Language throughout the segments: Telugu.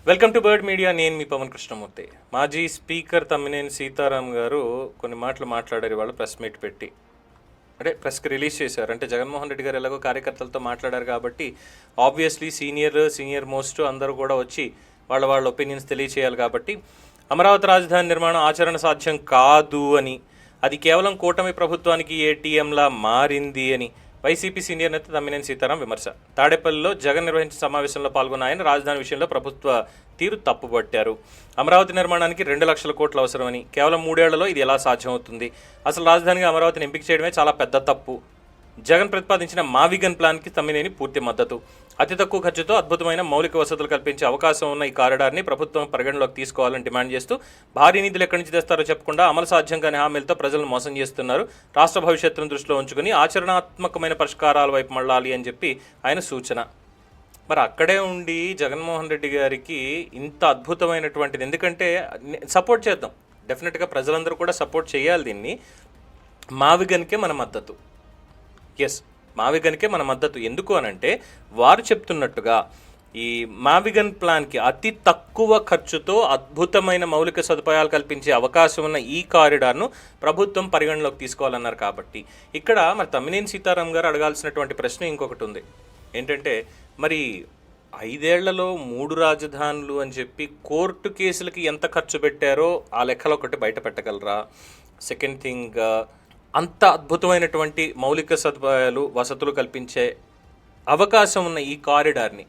Welcome to bird media. నేను మీ పవన్ కృష్ణమూర్తి. మాజీ స్పీకర్ తమ్మినేని సీతారాం గారు కొన్ని మాటలు మాట్లాడారు ఇవాళ ప్రెస్ మీట్ పెట్టి. అంటే ప్రెస్కి రిలీజ్ చేశారు. అంటే జగన్మోహన్ రెడ్డి గారు ఎలాగో కార్యకర్తలతో మాట్లాడారు కాబట్టి ఆబ్వియస్లీ సీనియర్ మోస్ట్ అందరూ కూడా వచ్చి వాళ్ళ ఒపీనియన్స్ తెలియచేయాలి. కాబట్టి అమరావతి రాజధాని నిర్మాణం ఆచరణ సాధ్యం కాదు అని, అది కేవలం కూటమి ప్రభుత్వానికి ఏటీఎంలా మారింది అని వైసీపీ సీనియర్ నేత తమ్మినేని సీతారాం విమర్శ. తాడేపల్లిలో జగన్ నిర్వహించిన సమావేశంలో పాల్గొన్న ఆయన రాజధాని విషయంలో ప్రభుత్వ తీరు తప్పుపట్టారు. అమరావతి నిర్మాణానికి 2 లక్షల కోట్లు అవసరమని, కేవలం 3 ఏళ్లలో ఇది ఎలా సాధ్యమవుతుంది, అసలు రాజధానిగా అమరావతిని ఎంపిక చేయడమే చాలా పెద్ద తప్పు. జగన్ ప్రతిపాదించిన మావిగన్ ప్లాన్కి తమ్మినేని పూర్తి మద్దతు. అతి తక్కువ ఖర్చుతో అద్భుతమైన మౌలిక వసతులు కల్పించే అవకాశం ఉన్న ఈ కారిడార్ని ప్రభుత్వం పరిగణలోకి తీసుకోవాలని డిమాండ్ చేస్తూ భారీ నిధులు ఎక్కడి నుంచి తెస్తారో చెప్పకుండా అమలు సాధ్యం కాని హామీలతో ప్రజలను మోసం చేస్తున్నారు. రాష్ట్ర భవిష్యత్తును దృష్టిలో ఉంచుకుని ఆచరణాత్మకమైన పరిష్కారాల వైపు మళ్ళాలి అని చెప్పి ఆయన సూచన. మరి అక్కడే ఉండి జగన్మోహన్ రెడ్డి గారికి ఇంత అద్భుతమైనటువంటిది, ఎందుకంటే సపోర్ట్ చేద్దాం, డెఫినెట్గా ప్రజలందరూ కూడా సపోర్ట్ చేయాలి దీన్ని. మావిగన్కే మన మద్దతు. ఎస్, మావిగన్కే మన మద్దతు. ఎందుకు అనంటే వారు చెప్తున్నట్టుగా ఈ మావిగన్ ప్లాన్కి అతి తక్కువ ఖర్చుతో అద్భుతమైన మౌలిక సదుపాయాలు కల్పించే అవకాశం ఉన్న ఈ కారిడార్ను ప్రభుత్వం పరిగణలోకి తీసుకోవాలన్నారు. కాబట్టి ఇక్కడ మరి తమ్మినేని సీతారాం గారు అడగాల్సినటువంటి ప్రశ్న ఇంకొకటి ఉంది. ఏంటంటే మరి 5 ఏళ్లలో 3 రాజధానులు అని చెప్పి కోర్టు కేసులకి ఎంత ఖర్చు పెట్టారో ఆ లెక్కలు ఒకటి బయట పెట్టగలరా? సెకండ్ థింగ్, అంత అద్భుతమైనటువంటి మౌలిక సదుపాయాలు వసతులు కల్పించే అవకాశం ఉన్న ఈ కారిడార్ని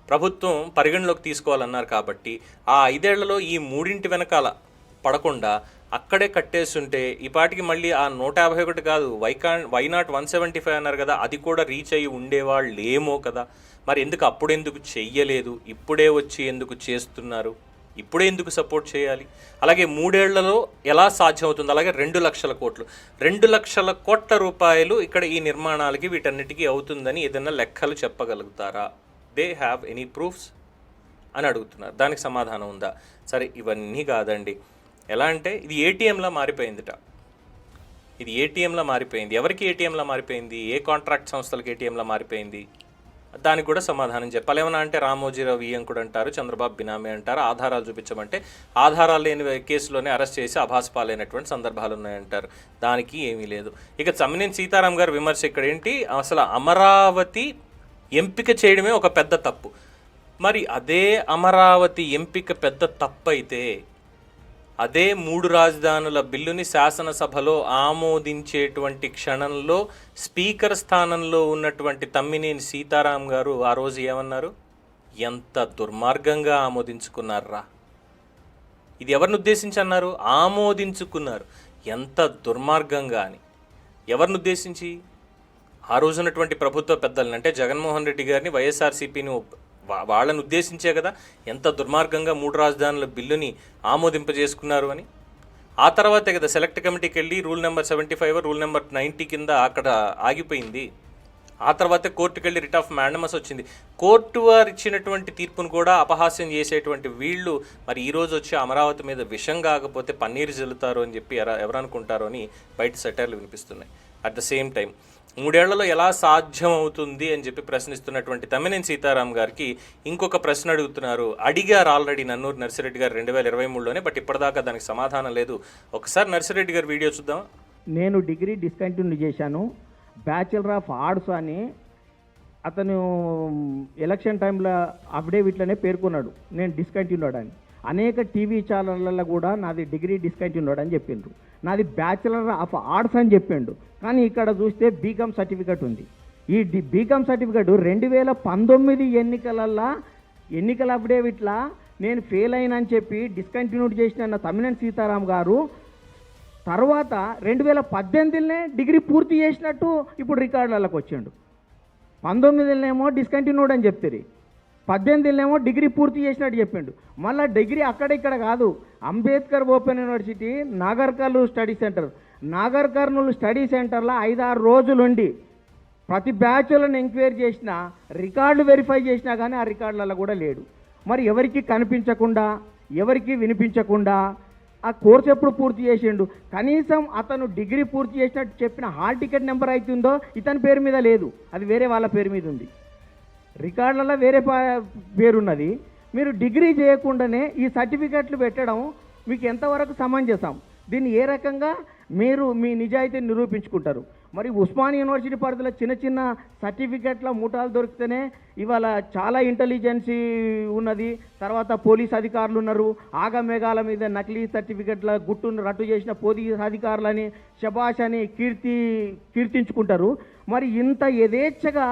ప్రభుత్వం పరిగణలోకి తీసుకోవాలన్నారు. కాబట్టి ఆ 5 ఏళ్లలో ఈ 3 వెనకాల పడకుండా అక్కడే కట్టేస్తుంటే ఈ పాటికి మళ్ళీ ఆ 151 కాదు, వైనాట్ 175 అన్నారు కదా, అది కూడా రీచ్ అయ్యి ఉండేవాళ్ళు ఏమో కదా. మరి అప్పుడెందుకు చెయ్యలేదు? ఇప్పుడే వచ్చి ఎందుకు చేస్తున్నారు? ఇప్పుడే ఎందుకు సపోర్ట్ చేయాలి? అలాగే 3 ఏళ్లలో ఎలా సాధ్యమవుతుంది? అలాగే 2 లక్షల కోట్లు, 2 లక్షల కోట్ల రూపాయలు ఇక్కడ ఈ నిర్మాణాలకి వీటన్నిటికీ అవుతుందని ఏదైనా లెక్కలు చెప్పగలుగుతారా? దే హ్యావ్ ఎనీ ప్రూఫ్స్ అని అడుగుతున్నారు. దానికి సమాధానం ఉందా? సరే, ఇవన్నీ కాదండి. ఎలా అంటే ఇది ఏటీఎంలా మారిపోయిందిట. ఇది ఏటీఎంలా మారిపోయింది. ఎవరికి ఏటీఎంలా మారిపోయింది? ఏ కాంట్రాక్ట్ సంస్థలకు ఏటీఎంలా మారిపోయింది? దానికి కూడా సమాధానం చెప్పాలి. ఏమన్నా అంటే రామోజీరావు వియ్యంకుడు అంటారు, చంద్రబాబు బినామీ అంటారు, ఆధారాలు చూపించమంటే ఆధారాలు లేని కేసులోనే అరెస్ట్ చేసి అభాసపాలైనటువంటి సందర్భాలు ఉన్నాయంటారు. దానికి ఏమీ లేదు. ఇక తమ్మినేని సీతారాం గారు విమర్శ ఇక్కడ ఏంటి? అసలు అమరావతి ఎంపిక చేయడమే ఒక పెద్ద తప్పు. మరి అదే అమరావతి ఎంపిక పెద్ద తప్పు అయితే అదే 3 రాజధానుల బిల్లుని శాసనసభలో ఆమోదించేటువంటి క్షణంలో స్పీకర్ స్థానంలో ఉన్నటువంటి తమ్మినేని సీతారాం గారు ఆ రోజు ఏమన్నారు? ఎంత దుర్మార్గంగా ఆమోదించుకున్నారా? ఇది ఎవరిని ఉద్దేశించి అన్నారు? ఆమోదించుకున్నారు. ఎంత దుర్మార్గంగా అని. ఎవరిని ఉద్దేశించి? ఆ రోజున్నటువంటి ప్రభుత్వ పెద్దలను, అంటే జగన్మోహన్ రెడ్డి గారిని, వైఎస్ఆర్సీపీని, వాళ్ళని ఉద్దేశించే కదా ఎంత దుర్మార్గంగా 3 రాజధానుల బిల్లుని ఆమోదింపజేసుకున్నారు అని. ఆ తర్వాతే కదా సెలెక్ట్ కమిటీకి వెళ్ళి రూల్ నెంబర్ 75 రూల్ నెంబర్ 90 కింద అక్కడ ఆగిపోయింది. ఆ తర్వాతే కోర్టుకు వెళ్ళి రిట్ ఆఫ్ మ్యాండమస్ వచ్చింది. కోర్టు వారు ఇచ్చినటువంటి తీర్పును కూడా అపహాస్యం చేసేటువంటి వీళ్ళు మరి ఈరోజు వచ్చి అమరావతి మీద విషం కాకపోతే పన్నీరు జల్లుతారు అని చెప్పి ఎవరు అనుకుంటారో అని బయట సెటర్లు వినిపిస్తున్నాయి. అట్ ద సేమ్ టైం 3 ఏళ్లలో ఎలా సాధ్యం అవుతుంది అని చెప్పి ప్రశ్నిస్తున్నటువంటి తమ్మినేని సీతారాం గారికి ఇంకొక ప్రశ్న అడుగుతున్నారు. అడిగారు ఆల్రెడీ నన్నూరు నర్సిరెడ్డి గారు 2023లోనే, బట్ ఇప్పటిదాకా దానికి సమాధానం లేదు. ఒకసారి నర్సిరెడ్డి గారి వీడియో చూద్దాం. నేను డిగ్రీ డిస్కంటిన్యూ చేశాను, బ్యాచిలర్ ఆఫ్ ఆర్ట్స్ అని అతను ఎలక్షన్ టైంలో అఫిడేవిట్లోనే పేర్కొన్నాడు నేను డిస్కంటిన్యూడ్ అని. అనేక టీవీ ఛానళ్ళల్లో కూడా నాది డిగ్రీ డిస్కంటిన్యూడ్ అని చెప్పిండ్రు, నాది బ్యాచిలర్ ఆఫ్ ఆర్ట్స్ అని చెప్పిండు. కానీ ఇక్కడ చూస్తే బీకామ్ సర్టిఫికెట్ ఉంది. ఈ బీకామ్ సర్టిఫికెట్ 2019 ఎన్నికల అఫిడేవిట్లా నేను ఫెయిల్ అయినని చెప్పి డిస్కంటిన్యూడ్ చేసిన తమ్మినేని సీతారాం గారు తర్వాత 2018లోనే డిగ్రీ పూర్తి చేసినట్టు ఇప్పుడు రికార్డులకు వచ్చిండు. 19లోనేమో డిస్కంటిన్యూడ్ అని చెప్తారు, 18లోనేమో డిగ్రీ పూర్తి చేసినట్టు చెప్పిండు. మళ్ళీ డిగ్రీ అక్కడ ఇక్కడ కాదు, Ambedkar open university Nagar Kurnool study సెంటర్లో 5-6 రోజులుండి ప్రతి బ్యాచ్లను ఎంక్వైరీ చేసినా, రికార్డులు వెరిఫై చేసినా కానీ ఆ రికార్డులలో కూడా లేడు. మరి ఎవరికి కనిపించకుండా, ఎవరికి వినిపించకుండా ఆ కోర్సు ఎప్పుడు పూర్తి చేసిండు? కనీసం అతను డిగ్రీ పూర్తి చేసినట్టు చెప్పిన హాల్ టికెట్ నెంబర్ అవుతుందో ఇతని పేరు మీద లేదు, అది వేరే వాళ్ళ పేరు మీద ఉంది. రికార్డులలో వేరే పేరున్నది, మీరు డిగ్రీ చేయకుండానే ఈ సర్టిఫికెట్లు పెట్టడం మీకు ఎంతవరకు సమంజసం? దీన్ని ఏ రకంగా మీరు మీ నిజాయితీని నిరూపించుకుంటారు? మరి ఉస్మానియా యూనివర్సిటీ పరిధిలో చిన్న చిన్న సర్టిఫికెట్ల ముఠాలు దొరికితేనే ఇవాళ చాలా ఇంటెలిజెన్సీ ఉన్నది, తర్వాత పోలీస్ అధికారులు ఉన్నారు, ఆగమేఘాల మీద నకిలీ సర్టిఫికెట్ల గుట్టును రట్టు చేసిన పోలీస్ అధికారులని శబాష్ అని కీర్తించుకుంటారు. మరి ఇంత యథేచ్ఛగా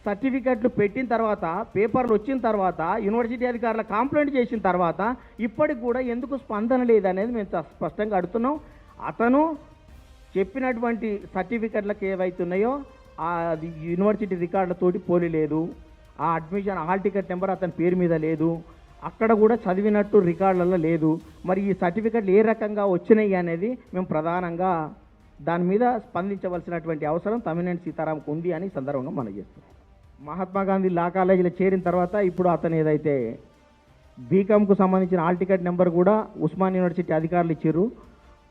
సర్టిఫికెట్లు పెట్టిన తర్వాత, పేపర్లు వచ్చిన తర్వాత, యూనివర్సిటీ అధికారుల కంప్లైంట్ చేసిన తర్వాత ఇప్పటికి కూడా ఎందుకు స్పందన లేదనేది మేము స్పష్టంగా అడుగుతున్నాం. అతను చెప్పినటువంటి సర్టిఫికెట్లకు ఏవైతున్నాయో అది యూనివర్సిటీ రికార్డులతోటి పోలి లేదు, ఆ అడ్మిషన్ హాల్ టికెట్ నెంబర్ అతని పేరు మీద లేదు, అక్కడ కూడా చదివినట్టు రికార్డులలో లేదు. మరి ఈ సర్టిఫికెట్లు ఏ రకంగా వచ్చినాయి అనేది మేము ప్రధానంగా దాని మీద స్పందించవలసినటువంటి అవసరం తమ్మినేని సీతారాంకు ఉంది అని సందర్భంగా మనం చేస్తున్నాం. మహాత్మా గాంధీ లా కాలేజీలో చేరిన తర్వాత ఇప్పుడు అతను ఏదైతే బీకామ్కు సంబంధించిన హాల్ టికెట్ నెంబర్ కూడా ఉస్మాన్ యూనివర్సిటీ అధికారులు ఇచ్చారు.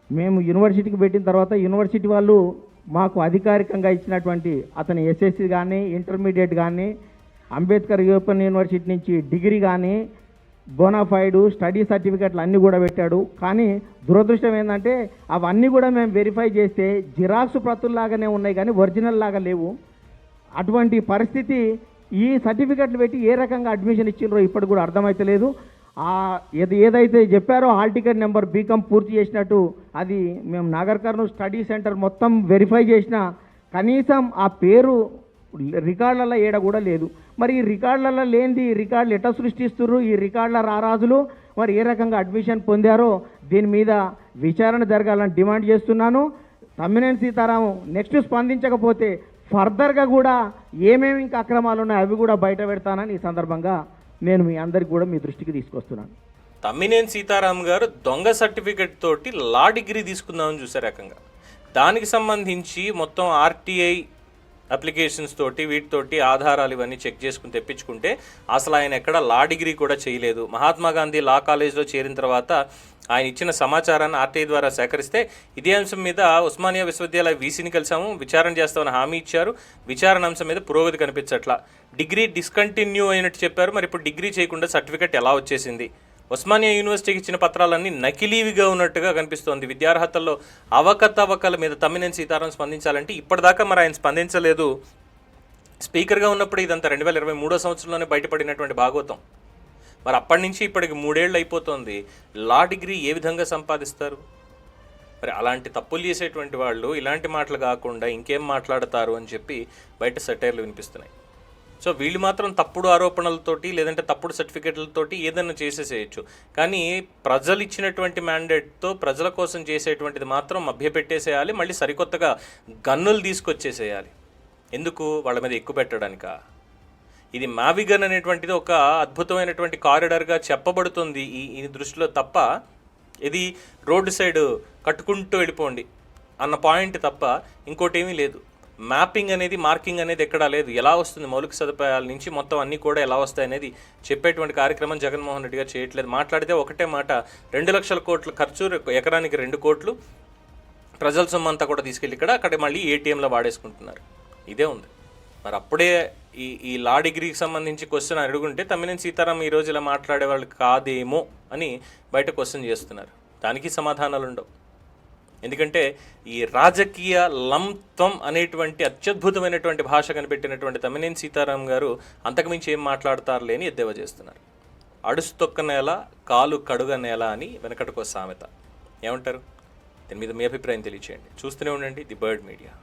మేము యూనివర్సిటీకి పెట్టిన తర్వాత యూనివర్సిటీ వాళ్ళు మాకు అధికారికంగా ఇచ్చినటువంటి అతని ఎస్ఎస్సి కానీ, ఇంటర్మీడియట్ కానీ, అంబేద్కర్ ఓపెన్ యూనివర్సిటీ నుంచి డిగ్రీ కానీ, బోనాఫైడ్ స్టడీ సర్టిఫికెట్లు అన్నీ కూడా పెట్టాడు. కానీ దురదృష్టం ఏంటంటే అవన్నీ కూడా మేము వెరిఫై చేస్తే జిరాక్స్ ప్రతుల్లాగానే ఉన్నాయి కానీ ఒరిజినల్ లాగా లేవు. అటువంటి పరిస్థితి ఈ సర్టిఫికెట్లు పెట్టి ఏ రకంగా అడ్మిషన్ ఇచ్చిండ్రో ఇప్పటికి కూడా అర్థమైతలేదు. ఏదైతే చెప్పారో హాల్ టికెట్ నెంబర్ బీకామ్ పూర్తి చేసినట్టు అది మేము నాగర్ కర్నూల్ స్టడీ సెంటర్ మొత్తం వెరిఫై చేసినా కనీసం ఆ పేరు రికార్డులలో ఏడ కూడా లేదు. మరి ఈ రికార్డులలో లేనిది రికార్డులు ఎట్లా సృష్టిస్తున్నారు? ఈ రికార్డుల రారాజులు మరి ఏ రకంగా అడ్మిషన్ పొందారో దీని మీద విచారణ జరగాలని డిమాండ్ చేస్తున్నాను. తమ్మినేని సీతారాం నెక్స్ట్ స్పందించకపోతే ఫర్దర్గా కూడా ఏమేమి ఇంకా అక్రమాలు ఉన్నాయో అవి కూడా బయట పెడతానని ఈ సందర్భంగా నేను మీ అందరికి కూడా మీ దృష్టికి తీసుకొస్తున్నాను. తమ్మినేని సీతారాం గారు దొంగ సర్టిఫికెట్ తోటి లా డిగ్రీ తీసుకుందామని చూసే రకంగా దానికి సంబంధించి మొత్తం ఆర్టీఐ అప్లికేషన్స్ తోటి వీటితోటి ఆధారాలు ఇవన్నీ చెక్ చేసుకుని తెప్పించుకుంటే అసలు ఆయన ఎక్కడ లా డిగ్రీ కూడా చేయలేదు. మహాత్మా గాంధీ లా కాలేజ్లో చేరిన తర్వాత ఆయన ఇచ్చిన సమాచారాన్ని ఆర్టీఐ ద్వారా సేకరిస్తే ఇదే అంశం మీద ఉస్మానియా విశ్వవిద్యాలయ వీసీని కలిసాము, విచారణ చేస్తామని హామీ ఇచ్చారు. విచారణ అంశం మీద పురోగతి కనిపించట్లా. డిగ్రీ డిస్కంటిన్యూ అయినట్టు చెప్పారు. మరి ఇప్పుడు డిగ్రీ చేయకుండా సర్టిఫికెట్ ఎలా వచ్చేసింది? ఉస్మానియా యూనివర్సిటీకి ఇచ్చిన పత్రాలన్నీ నకిలీవిగా ఉన్నట్టుగా కనిపిస్తోంది. విద్యార్హతల్లో అవకతవకల మీద తమ్మినేని సీతారాం స్పందించాలంటే ఇప్పటిదాకా మరి ఆయన స్పందించలేదు. స్పీకర్గా ఉన్నప్పుడు ఇదంతా 2023 సంవత్సరంలోనే బయటపడినటువంటి భాగవతం. మరి అప్పటి నుంచి ఇప్పటికి 3 ఏళ్ళు అయిపోతుంది. లా డిగ్రీ ఏ విధంగా సంపాదిస్తారు? మరి అలాంటి తప్పులు చేసేటువంటి వాళ్ళు ఇలాంటి మాటలు కాకుండా ఇంకేం మాట్లాడతారు అని చెప్పి బయట సెటైర్లు వినిపిస్తున్నాయి. సో వీళ్ళు మాత్రం తప్పుడు ఆరోపణలతోటి లేదంటే తప్పుడు సర్టిఫికెట్లతోటి ఏదైనా చేసేసేయచ్చు. కానీ ప్రజలు ఇచ్చినటువంటి మ్యాండేట్తో ప్రజల కోసం చేసేటువంటిది మాత్రం మభ్యపెట్టేసేయాలి. మళ్ళీ సరికొత్తగా గన్నులు తీసుకొచ్చేసేయాలి. ఎందుకు? వాళ్ళ మీద ఎక్కువ పెట్టడానికా? ఇది మావిగన్ అనేటువంటిది ఒక అద్భుతమైనటువంటి కారిడార్గా చెప్పబడుతుంది ఈ దృష్టిలో తప్ప ఇది రోడ్డు సైడ్ కట్టుకుంటూ వెళ్ళిపోండి అన్న పాయింట్ తప్ప ఇంకోటి ఏమీ లేదు. మ్యాపింగ్ అనేది, మార్కింగ్ అనేది ఎక్కడా లేదు. ఎలా వస్తుంది మౌలిక సదుపాయాల నుంచి మొత్తం అన్నీ కూడా ఎలా వస్తాయి అనేది చెప్పేటువంటి కార్యక్రమం జగన్మోహన్ రెడ్డి గారు చేయట్లేదు. మాట్లాడితే ఒకటే మాట, 2 లక్షల కోట్ల ఖర్చు, ఎకరానికి 2 కోట్లు, ప్రజల సొమ్ము అంతా కూడా తీసుకెళ్ళి అక్కడ మళ్ళీ ఏటీఎంలో వాడేసుకుంటున్నారు. ఇదే ఉంది. మరి అప్పుడే ఈ లా డిగ్రీకి సంబంధించి క్వశ్చన్ అడుగుంటే తమ్మినేని సీతారాం ఈరోజు ఇలా మాట్లాడే వాళ్ళు కాదేమో అని బయట క్వశ్చన్ చేస్తున్నారు. దానికి సమాధానాలు ఉండవు. ఎందుకంటే ఈ రాజకీయ లంత్వం అనేటువంటి అత్యద్భుతమైనటువంటి భాష కనిపెట్టినటువంటి తమ్మినేని సీతారాం గారు అంతకుమించి ఏం మాట్లాడతారులే అని ఎద్దేవా చేస్తున్నారు. అడుసు తొక్క నేల, కాలు కడుగ నేల అని వెనకటికో సామెత. ఏమంటారు? దీని మీద మీ అభిప్రాయం తెలియచేయండి. చూస్తూనే ఉండండి ది బర్డ్ మీడియా.